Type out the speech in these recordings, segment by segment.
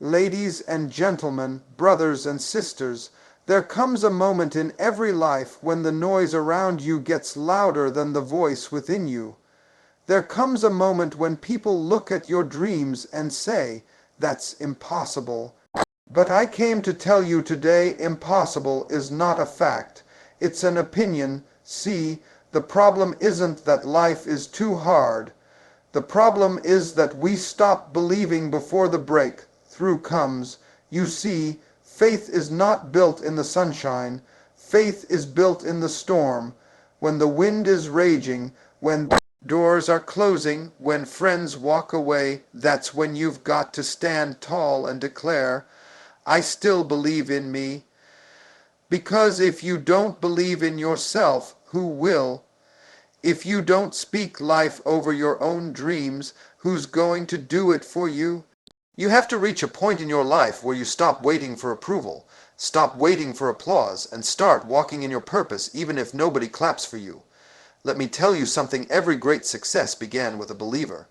Ladies and gentlemen, brothers and sisters, there comes a moment in every life when the noise around you gets louder than the voice within you. There comes a moment when people look at your dreams and say, "That's impossible." But I came to tell you today, impossible is not a fact. It's an opinion. See, the problem isn't that life is too hard. The problem is that we stop believing before the breakthrough comes. You see, faith is not built in the sunshine. Faith is built in the storm. When the wind is raging, when doors are closing, when friends walk away, that's when you've got to stand tall and declare, "I still believe in me." Because if you don't believe in yourself, who will? If you don't speak life over your own dreams, who's going to do it for you? You have to reach a point in your life where you stop waiting for approval, stop waiting for applause, and start walking in your purpose even if nobody claps for you. Let me tell you something, every great success began with a believer.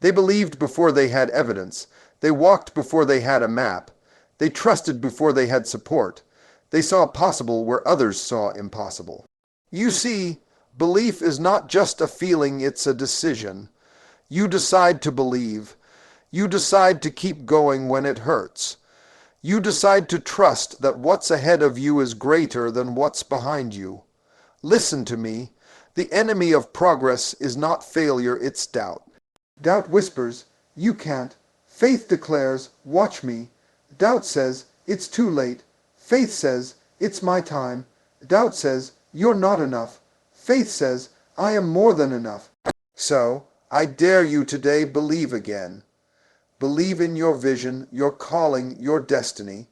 They believed before they had evidence. They walked before they had a map. They trusted before they had support. They saw possible where others saw impossible. You see, belief is not just a feeling, it's a decision. You decide to believe. You decide to keep going when it hurts. You decide to trust that what's ahead of you is greater than what's behind you. Listen to me. The enemy of progress is not failure, it's doubt. Doubt whispers, "You can't." Faith declares, "Watch me." Doubt says, "It's too late." Faith says, "It's my time." Doubt says, "You're not enough." Faith says, "I am more than enough." So, I dare you today, believe again. Believe in your vision, your calling, your destiny.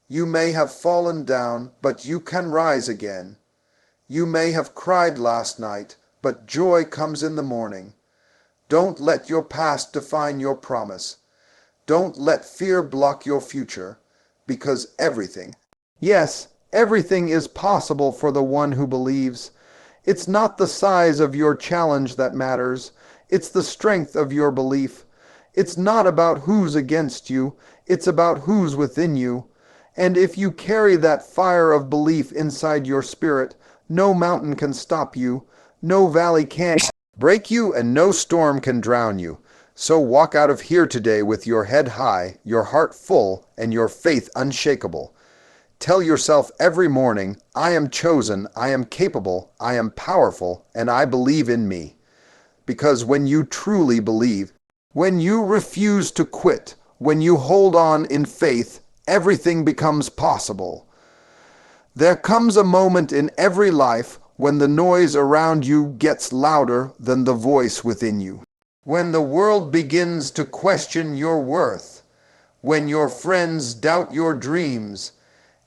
You may have fallen down, but you can rise again. You may have cried last night, but joy comes in the morning. Don't let your past define your promise. Don't let fear block your future, because everything, yes, everything is possible for the one who believes. It's not the size of your challenge that matters. It's the strength of your belief. It's not about who's against you. It's about who's within you. And if you carry that fire of belief inside your spirit, no mountain can stop you. No valley can break you, and no storm can drown you. So walk out of here today with your head high, your heart full, and your faith unshakable. Tell yourself every morning, "I am chosen, I am capable, I am powerful, and I believe in me." Because when you truly believe, when you refuse to quit, when you hold on in faith, everything becomes possible. There comes a moment in every life when the noise around you gets louder than the voice within you. When the world begins to question your worth, when your friends doubt your dreams,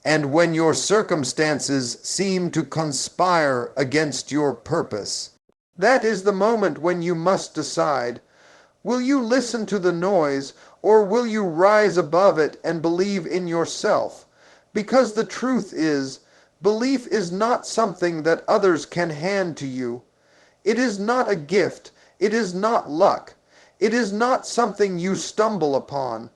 and when your circumstances seem to conspire against your purpose. That is the moment when you must decide, will you listen to the noise, or will you rise above it and believe in yourself? Because the truth is, belief is not something that others can hand to you. It is not a gift. It is not luck. It is not something you stumble upon.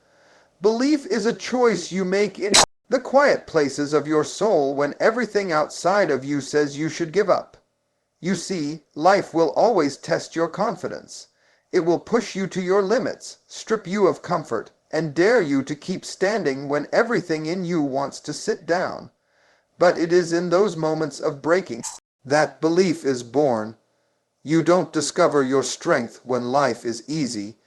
Belief is a choice you make in the quiet places of your soul when everything outside of you says you should give up. You see, life will always test your confidence. It will push you to your limits, strip you of comfort, and dare you to keep standing when everything in you wants to sit down. But it is in those moments of breaking that belief is born. You don't discover your strength when life is easy.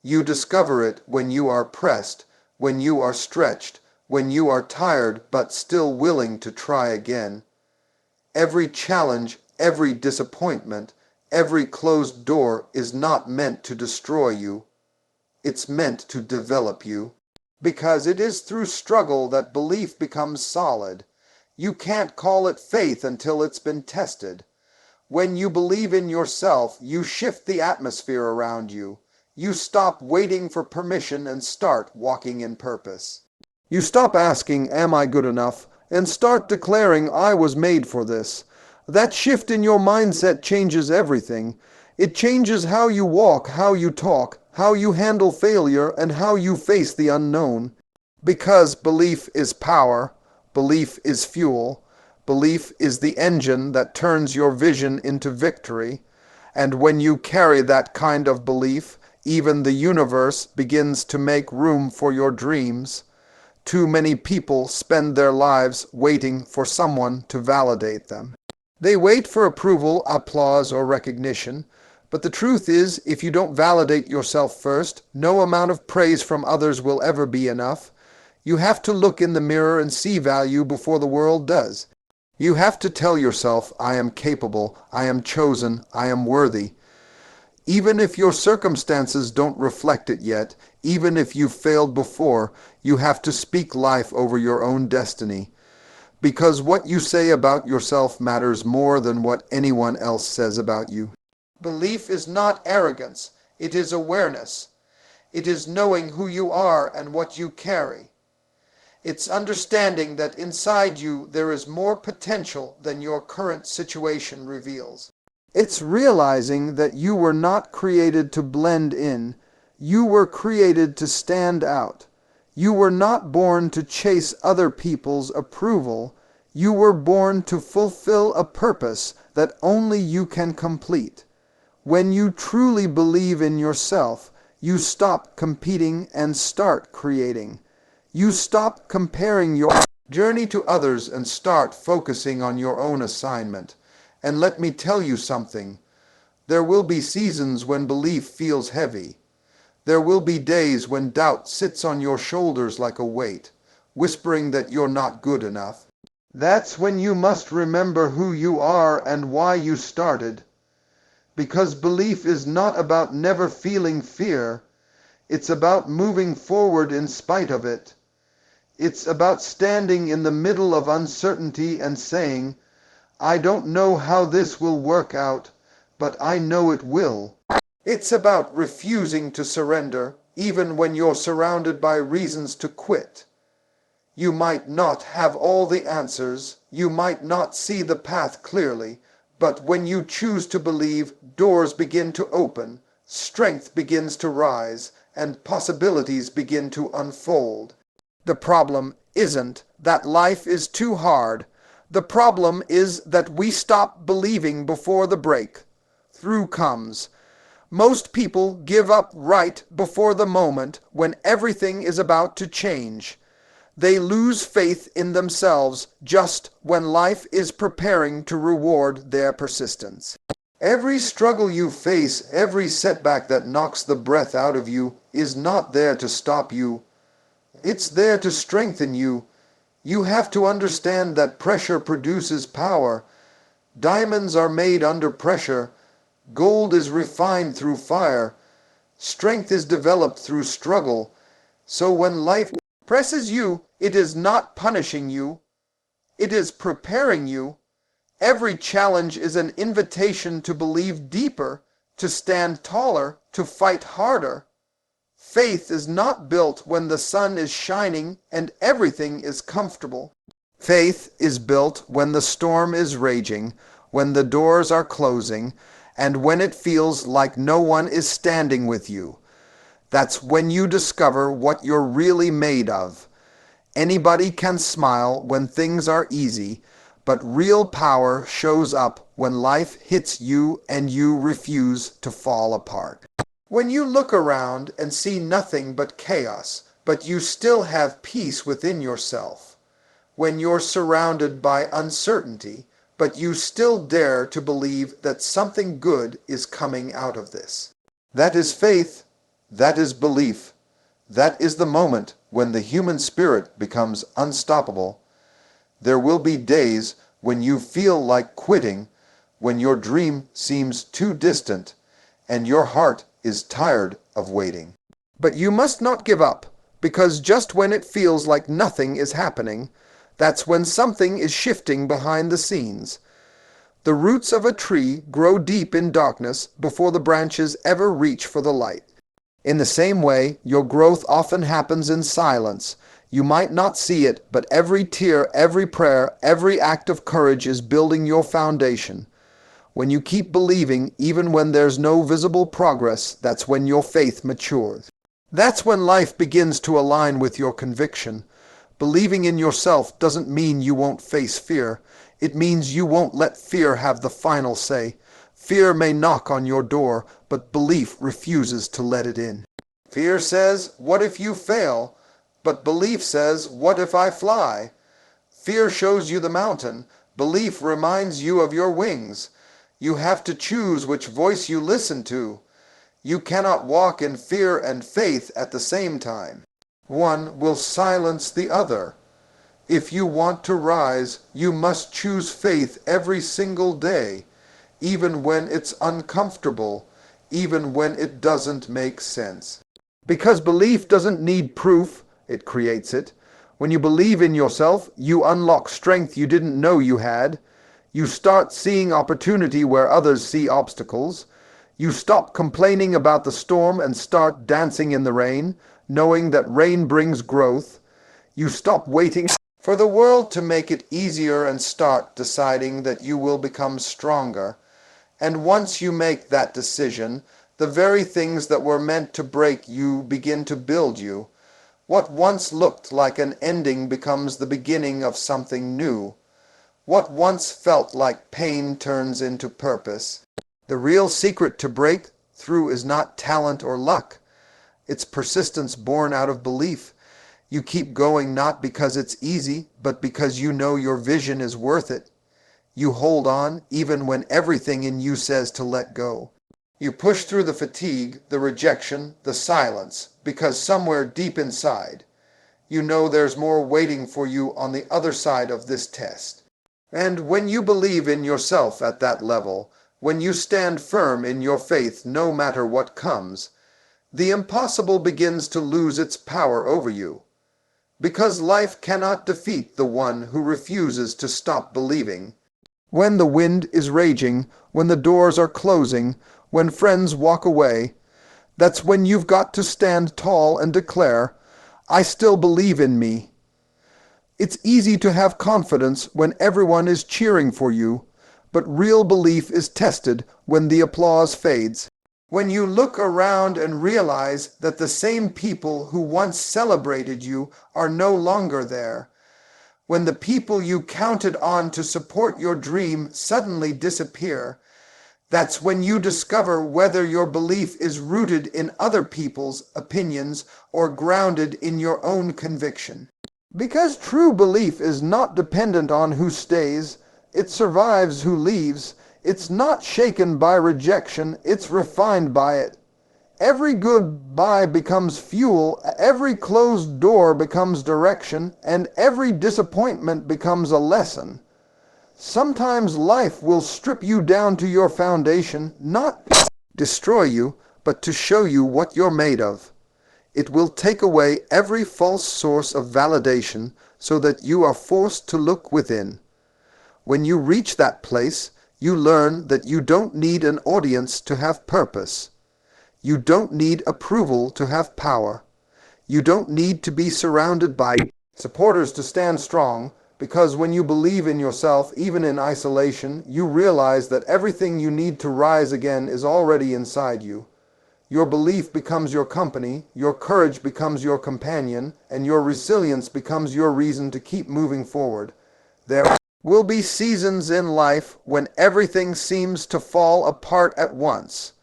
You discover it when you are pressed, when you are stretched, when you are tired but still willing to try again. Every challenge, every disappointment, every closed door is not meant to destroy you. It's meant to develop you. Because it is through struggle that belief becomes solid. You can't call it faith until it's been tested. When you believe in yourself, you shift the atmosphere around you. You stop waiting for permission and start walking in purpose. You stop asking, "Am I good enough?" and start declaring, "I was made for this." That shift in your mindset changes everything. It changes how you walk, how you talk, how you handle failure, and how you face the unknown. Because belief is power, belief is fuel, belief is the engine that turns your vision into victory, and when you carry that kind of belief, even the universe begins to make room for your dreams. Too many people spend their lives waiting for someone to validate them. They wait for approval, applause, or recognition, but the truth is, if you don't validate yourself first, no amount of praise from others will ever be enough. You have to look in the mirror and see value before the world does. You have to tell yourself, I am capable, I am chosen, I am worthy. Even if your circumstances don't reflect it yet, even if you've failed before, you have to speak life over your own destiny. Because what you say about yourself matters more than what anyone else says about you. Belief is not arrogance, it is awareness. It is knowing who you are and what you carry. It's understanding that inside you there is more potential than your current situation reveals. It's realizing that you were not created to blend in. You were created to stand out. You were not born to chase other people's approval. You were born to fulfill a purpose that only you can complete. When you truly believe in yourself, you stop competing and start creating. You stop comparing your journey to others and start focusing on your own assignment. And let me tell you something. There will be seasons when belief feels heavy. There will be days when doubt sits on your shoulders like a weight, whispering that you're not good enough. That's when you must remember who you are and why you started. Because belief is not about never feeling fear. It's about moving forward in spite of it. It's about standing in the middle of uncertainty and saying, I don't know how this will work out, but I know it will. It's about refusing to surrender, even when you're surrounded by reasons to quit. You might not have all the answers, you might not see the path clearly, but when you choose to believe, doors begin to open, strength begins to rise, and possibilities begin to unfold. The problem isn't that life is too hard. The problem is that we stop believing before the breakthrough comes. Most people give up right before the moment when everything is about to change. They lose faith in themselves just when life is preparing to reward their persistence. Every struggle you face, every setback that knocks the breath out of you, is not there to stop you. It's there to strengthen you. You have to understand that pressure produces power. Diamonds are made under pressure. Gold is refined through fire. Strength is developed through struggle. So when life presses you, it is not punishing you. It is preparing you. Every challenge is an invitation to believe deeper, to stand taller, to fight harder. Faith is not built when the sun is shining and everything is comfortable. Faith is built when the storm is raging, when the doors are closing, and when it feels like no one is standing with you. That's when you discover what you're really made of. Anybody can smile when things are easy, but real power shows up when life hits you and you refuse to fall apart. When you look around and see nothing but chaos, but you still have peace within yourself. When you're surrounded by uncertainty, but you still dare to believe that something good is coming out of this. That is faith. That is belief. That is the moment when the human spirit becomes unstoppable. There will be days when you feel like quitting, when your dream seems too distant, and your heart is tired of waiting. But you must not give up, because just when it feels like nothing is happening, that's when something is shifting behind the scenes. The roots of a tree grow deep in darkness before the branches ever reach for the light. In the same way, your growth often happens in silence. You might not see it, but every tear, every prayer, every act of courage is building your foundation. When you keep believing, even when there's no visible progress, that's when your faith matures. That's when life begins to align with your conviction. Believing in yourself doesn't mean you won't face fear. It means you won't let fear have the final say. Fear may knock on your door, but belief refuses to let it in. Fear says, "What if you fail?" But belief says, "What if I fly?" Fear shows you the mountain. Belief reminds you of your wings. You have to choose which voice you listen to. You cannot walk in fear and faith at the same time. One will silence the other. If you want to rise, you must choose faith every single day, even when it's uncomfortable, even when it doesn't make sense. Because belief doesn't need proof, it creates it. When you believe in yourself, you unlock strength you didn't know you had. You start seeing opportunity where others see obstacles. You stop complaining about the storm and start dancing in the rain, knowing that rain brings growth. You stop waiting for the world to make it easier and start deciding that you will become stronger. And once you make that decision, the very things that were meant to break you begin to build you. What once looked like an ending becomes the beginning of something new. What once felt like pain turns into purpose. The real secret to breakthrough is not talent or luck. It's persistence born out of belief. You keep going not because it's easy, but because you know your vision is worth it. You hold on even when everything in you says to let go. You push through the fatigue, the rejection, the silence, because somewhere deep inside, you know there's more waiting for you on the other side of this test. And when you believe in yourself at that level, when you stand firm in your faith no matter what comes, the impossible begins to lose its power over you. Because life cannot defeat the one who refuses to stop believing. When the wind is raging, when the doors are closing, when friends walk away, that's when you've got to stand tall and declare, "I still believe in me." It's easy to have confidence when everyone is cheering for you, but real belief is tested when the applause fades. When you look around and realize that the same people who once celebrated you are no longer there. When the people you counted on to support your dream suddenly disappear, that's when you discover whether your belief is rooted in other people's opinions or grounded in your own conviction. Because true belief is not dependent on who stays, it survives who leaves. It's not shaken by rejection, it's refined by it. Every goodbye becomes fuel, every closed door becomes direction, and every disappointment becomes a lesson. Sometimes life will strip you down to your foundation, not destroy you, but to show you what you're made of. It will take away every false source of validation so that you are forced to look within. When you reach that place, you learn that you don't need an audience to have purpose. You don't need approval to have power. You don't need to be surrounded by supporters to stand strong, because when you believe in yourself, even in isolation, you realize that everything you need to rise again is already inside you. Your belief becomes your company, your courage becomes your companion, and your resilience becomes your reason to keep moving forward. There will be seasons in life when everything seems to fall apart at once.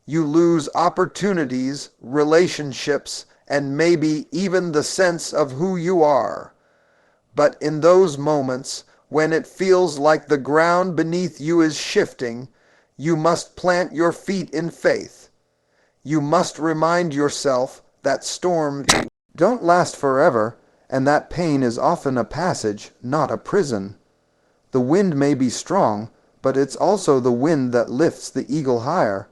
You lose opportunities, relationships, and maybe even the sense of who you are. But in those moments, when it feels like the ground beneath you is shifting, you must plant your feet in faith. You must remind yourself that storms don't last forever, and that pain is often a passage, not a prison. The wind may be strong, but it's also the wind that lifts the eagle higher.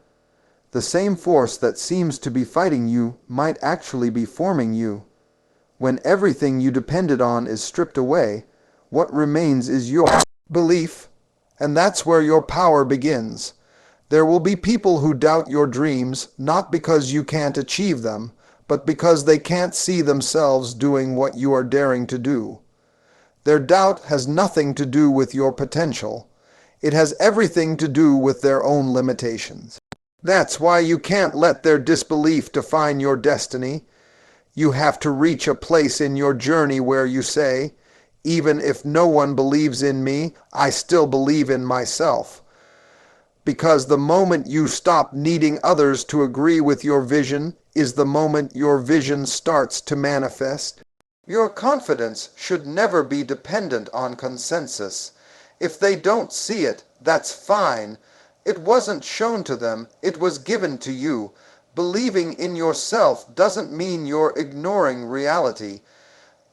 The same force that seems to be fighting you might actually be forming you. When everything you depended on is stripped away, what remains is your belief, and that's where your power begins. There will be people who doubt your dreams, not because you can't achieve them, but because they can't see themselves doing what you are daring to do. Their doubt has nothing to do with your potential. It has everything to do with their own limitations. That's why you can't let their disbelief define your destiny. You have to reach a place in your journey where you say, even if no one believes in me, I still believe in myself. Because the moment you stop needing others to agree with your vision is the moment your vision starts to manifest. Your confidence should never be dependent on consensus. If they don't see it, that's fine. It wasn't shown to them, it was given to you. Believing in yourself doesn't mean you're ignoring reality.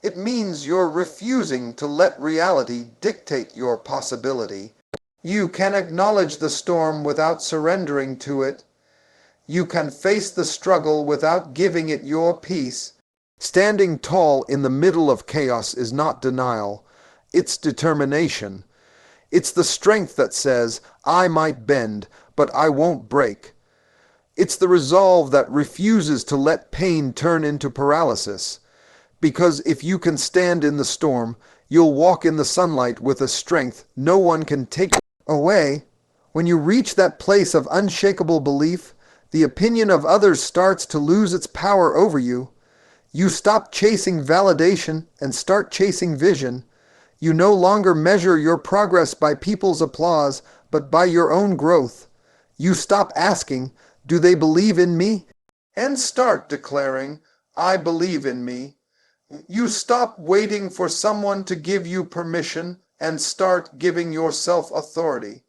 It means you're refusing to let reality dictate your possibility. You can acknowledge the storm without surrendering to it. You can face the struggle without giving it your peace. Standing tall in the middle of chaos is not denial. It's determination. It's the strength that says, I might bend, but I won't break. It's the resolve that refuses to let pain turn into paralysis. Because if you can stand in the storm, you'll walk in the sunlight with a strength no one can take away. When you reach that place of unshakable belief, the opinion of others starts to lose its power over you. You stop chasing validation and start chasing vision. You no longer measure your progress by people's applause, but by your own growth. You stop asking, do they believe in me? And start declaring, I believe in me. You stop waiting for someone to give you permission and start giving yourself authority.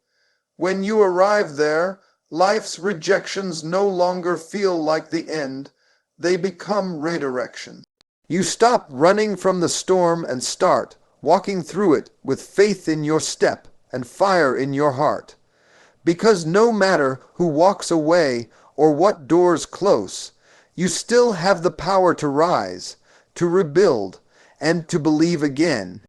When you arrive there, life's rejections no longer feel like the end. They become redirection. You stop running from the storm and start walking through it with faith in your step and fire in your heart. Because no matter who walks away or what doors close, you still have the power to rise, to rebuild, and to believe again.